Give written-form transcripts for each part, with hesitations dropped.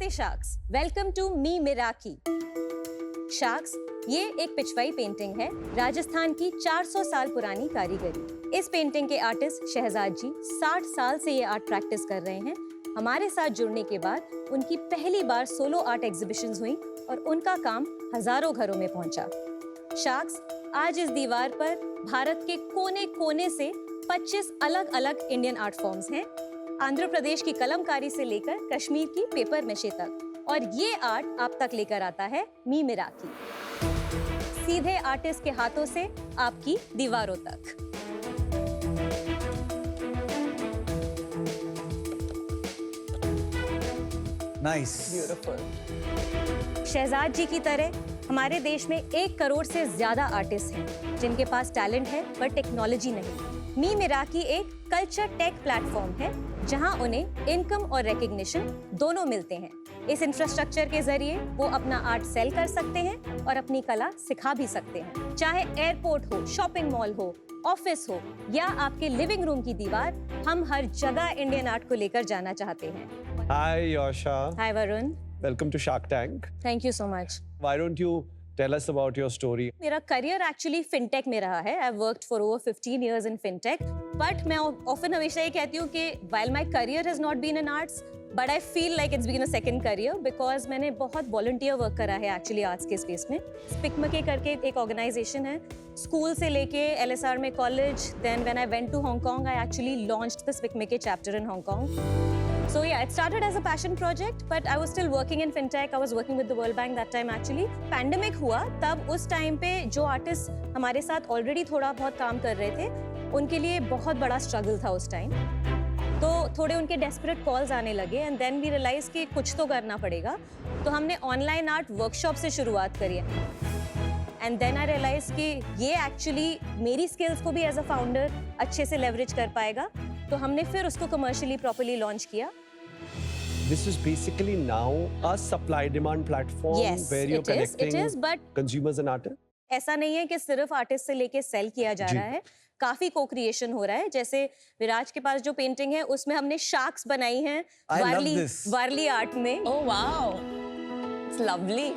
नमस्ते sharks, welcome to Me Miraki. Sharks, ये एक पिछवाई पेंटिंग है, राजस्थान की 400 साल पुरानी कारीगरी। इस पेंटिंग के आर्टिस्ट शहजाद जी 60 साल से ये आर्ट प्रैक्टिस कर रहे हैं। हमारे साथ जुड़ने के बाद उनकी पहली बार सोलो आर्ट एग्जीबिशंस हुई और उनका काम हजारों घरों में पहुंचा। शार्क्स, आज इस दीवार पर भारत के कोने कोने से 25 अलग अलग इंडियन आर्ट फॉर्म्स हैं, आंध्र प्रदेश की कलमकारी से लेकर कश्मीर की पेपर नशे तक, और ये आर्ट आप तक लेकर आता है मी मिराकी, सीधे आर्टिस्ट के हाथों से आपकी दीवारों तक। Nice, beautiful. शहजाद जी की तरह हमारे देश में 1 करोड़ से ज्यादा आर्टिस्ट हैं जिनके पास टैलेंट है पर टेक्नोलॉजी नहीं। मी मिराकी एक कल्चर टेक प्लेटफॉर्म है जहां उन्हें इनकम और रिकग्निशन दोनों मिलते हैं। इस इंफ्रास्ट्रक्चर के जरिए वो अपना आर्ट सेल कर सकते हैं और अपनी कला सिखा भी सकते हैं। चाहे एयरपोर्ट हो, शॉपिंग मॉल हो, ऑफिस हो या आपके लिविंग रूम की दीवार, हम हर जगह इंडियन आर्ट को लेकर जाना चाहते हैं। Hi, Yasha. Hi Varun, Welcome to Shark Tank. Thank you so much. Why don't you tell us about your story? मेरा करियर एक्चुअली फिनटेक में रहा है। I worked for over 15 years in fintech, but मैं ऑफन हमेशा ये कहती हूँ कि while my career has not been in arts, but I feel like it's been a second career because मैंने बहुत वॉलंटियर वर्क करा है एक्चुअली आर्ट्स के स्पेस में। स्पिकमके करके एक ऑर्गेनाइजेशन है, स्कूल से लेके LSR में college, then when I went to Hong Kong I actually launched the SPIC MACAY chapter in Hong Kong. So yeah, it started as a passion project, but I was still working in fintech. I was working with the World Bank that time actually. Pandemic हुआ तब उस time पे जो artist हमारे साथ already थोड़ा बहुत काम कर रहे थे, उनके लिए बहुत बड़ा स्ट्रगल था उस टाइम। तो थोड़े उनके डेस्परेट कॉल्स आने लगे एंड देन वी रियलाइज कि कुछ तो करना पड़ेगा। तो हमने ऑनलाइन आर्ट वर्कशॉप से शुरुआत करी है एंड देन आई रियलाइज कि ये एक्चुअली मेरी स्किल्स को भी एज अ फाउंडर अच्छे से लेवरेज कर पाएगा। तो हमने फिर उसको कमर्शियली प्रॉपर्ली लॉन्च किया। This is basically now a supply-demand platform Yes, where you're connecting it is, but consumers and artists. ऐसा नहीं है कि सिर्फ आर्टिस्ट से लेके सेल किया जा जी। रहा है, काफी को क्रिएशन हो रहा है। जैसे विराज के पास जो पेंटिंग है उसमें हमने शार्क्स बनाई हैं I love Warli this. Warli art में। Oh wow, it's lovely.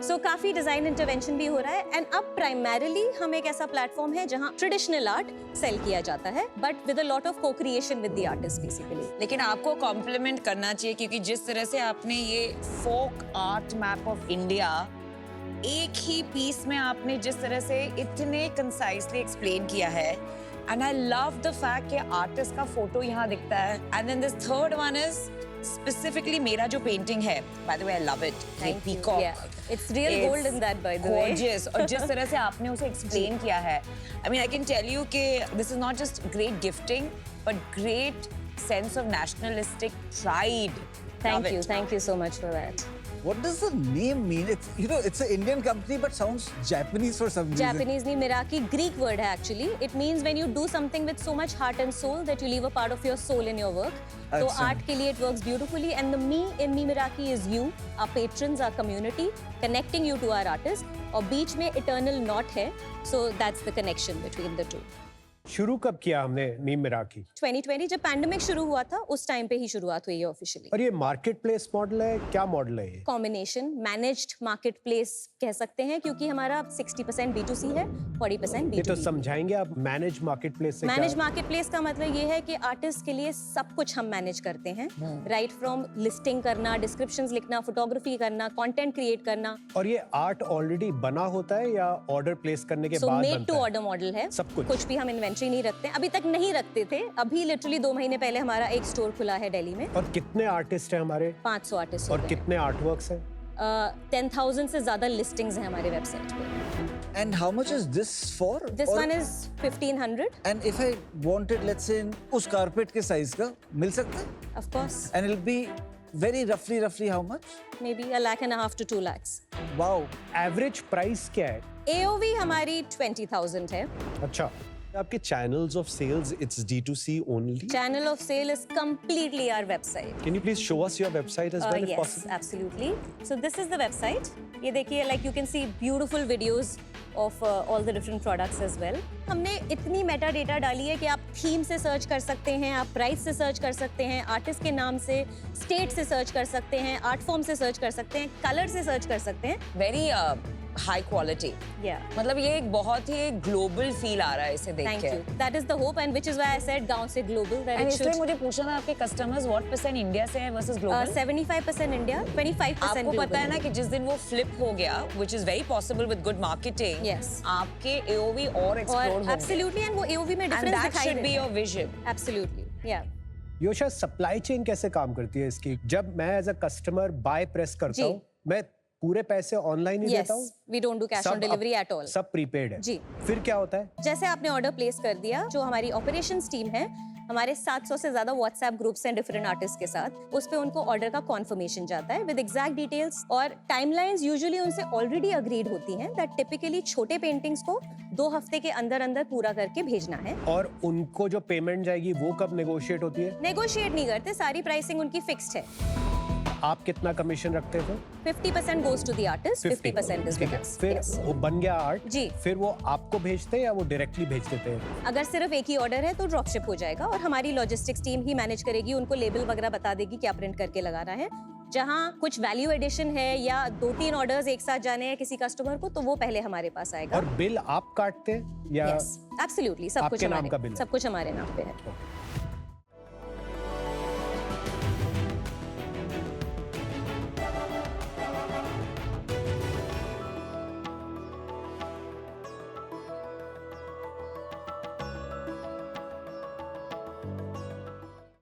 सो काफी डिजाइन इंटरवेंशन भी हो रहा है एंड अब प्राइमरीली हम एक ऐसा प्लेटफॉर्म है जहां ट्रेडिशनल आर्ट सेल किया जाता है but with a lot of co creation with the artist basically. लेकिन आपको कॉम्प्लीमेंट करना चाहिए क्योंकि जिस तरह से आपने ये folk art map of India एक ही पीस में आपने जिस तरह से इतने कंसाइजली एक्सप्लेन किया है, and I love the fact कि आर्टिस्ट का फोटो यहाँ दिखता है। And then this third one is specifically मेरा जो पेंटिंग है, by the way I love it, peacock, it's real gold in that by the way. gorgeous, और जिस तरह से आपने उसे एक्सप्लेन किया है, I mean I can tell you कि this is not just great gifting but great sense of nationalistic pride. Thank you so much for that. What does the name mean? It's, you know, it's an Indian company but sounds Japanese for some reason. Japanese नहीं, Miraki Greek word है actually. It means when you do something with so much heart and soul that you leave a part of your soul in your work. तो अच्छा। Art के लिए it works beautifully and the me in Me Miraki is you, our patrons, our community, connecting you to our artist, और बीच में eternal knot है, so that's the connection between the to. शुरू कब किया हमने मी मिराकी? 2020 जब पैंडेमिक शुरू हुआ था उस टाइम पे ही शुरुआत हुई है ऑफिशियली। और ये मार्केट प्लेस मॉडल है, क्या मॉडल है ये? कॉम्बिनेशन मैनेज्ड मार्केट प्लेस कह सकते हैं क्योंकि हमारा 60% B2C है, 40% ये तो B2B। समझाएंगे आप मैनेज मार्केट प्लेस से मैनेज क्या? मार्केट प्लेस का मतलब ये है कि आर्टिस्ट के लिए सब कुछ हम मैनेज करते हैं, राइट फ्रॉम लिस्टिंग करना, डिस्क्रिप्शंस लिखना, फोटोग्राफी करना, कंटेंट क्रिएट करना। और ये आर्ट ऑलरेडी बना होता है या ऑर्डर प्लेस करने के सो बाद मेड बनता टू है? ऑर्डर मॉडल है, सब कुछ भी हम इन्वेंट्री नहीं रखते हैं, अभी तक नहीं रखते थे। अभी लिटरली 2 महीने पहले हमारा एक स्टोर खुला है दिल्ली में। और कितने आर्टिस्ट हैं हमारे? 500 आर्टिस्ट और कितने आर्टवर्क्स हैं? 10,000 से ज्यादा लिस्टिंग्स हैं हमारे वेबसाइट पे। And how much is this for? This Or- one is 1500 And if I wanted, let's say, उस कारपेट के साइज का मिल सकता है? Of course, And it'll be very roughly how much? May be 1.5 to 2 lakhs। Wow. Average price क्या है? AOV हमारी 20,000 है। अच्छा, आपके channels of sales, it's D2C only. Channel of sale is completely our website. Can you please show us your website as well if Yes, possible? absolutely. So this is the website. ये देखिए, like you can see beautiful videos of all the different products as well. हमने इतनी Meta data डाली है कि आप theme से search कर सकते हैं, आप प्राइस से सर्च कर सकते हैं, आर्टिस्ट के नाम से, स्टेट से सर्च कर सकते हैं, आर्ट फॉर्म से सर्च कर सकते हैं, कलर से सर्च कर सकते हैं. Very high quality. Yeah. मतलब ये एक बहुत ही ग्लोबल फील आ रहा है इसे देख Thank के. you. That is the hope, and which is why I said गाँव से global. That And it इसलिए should मुझे पूछना था आपके कस्टमर्स व्हाट परसेंट इंडिया से हैं वर्सेस ग्लोबल. 75% India, 25% आपको global. पता है ना कि जिस दिन वो फ्लिप हो गया, which is very possible with good marketing, Yes. आपके AOV और एक्सप्लोर और होंगे. absolutely, and वो AOV में And difference that दिखाई should be देता your है. vision. Absolutely, yeah. Yosha, supply chain कैसे काम करती है इसकी? जब मैं as a customer buy press करता जी. हूँ, मैं पूरे पैसे ऑनलाइन ही Yes, देता हूँ? we don't do cash on delivery at all. सब प्रीपेड है. जी. फिर क्या होता है? जैसे आपने ऑर्डर प्लेस कर दिया, जो हमारी ऑपरेशंस टीम है, हमारे 700 से ज्यादा व्हाट्सएप ग्रुप्स हैं डिफरेंट आर्टिस्ट के साथ, उस पे उनको ऑर्डर का कॉन्फर्मेशन जाता है विद एग्जैक्ट डिटेल्स, और टाइमलाइंस यूजुअली उनसे ऑलरेडी अग्रीड होती हैं दैट टिपिकली छोटे पेंटिंग्स को 2 हफ्ते के अंदर अंदर पूरा करके भेजना है. और उनको जो पेमेंट जाएगी वो कब नेगोशिएट होती है? नेगोशिएट नहीं करते, सारी प्राइसिंग उनकी फिक्स्ड है. आप कितना कमीशन रखते थे? 50% goes to the artist, 50% is ठीक with है. us. फिर Yes. वो बन गया आर्ट, जी. फिर वो आपको भेजते हैं या वो डायरेक्टली भेज देते हैं? अगर सिर्फ एक ही ऑर्डर है तो ड्रॉप शिप हो जाएगा, और हमारी लॉजिस्टिक्स टीम ही मैनेज करेगी, उनको लेबल वगैरह बता देगी क्या प्रिंट करके लगाना है. जहाँ कुछ वैल्यू एडिशन है या 2-3 ऑर्डर्स एक साथ जाने हैं किसी कस्टमर को, तो वो पहले हमारे पास आएगा. और बिल आप काटते हैं या यस, एब्सोल्युटली, सब आपके कुछ नाम का बिल है? सब कुछ हमारे नाम पे है.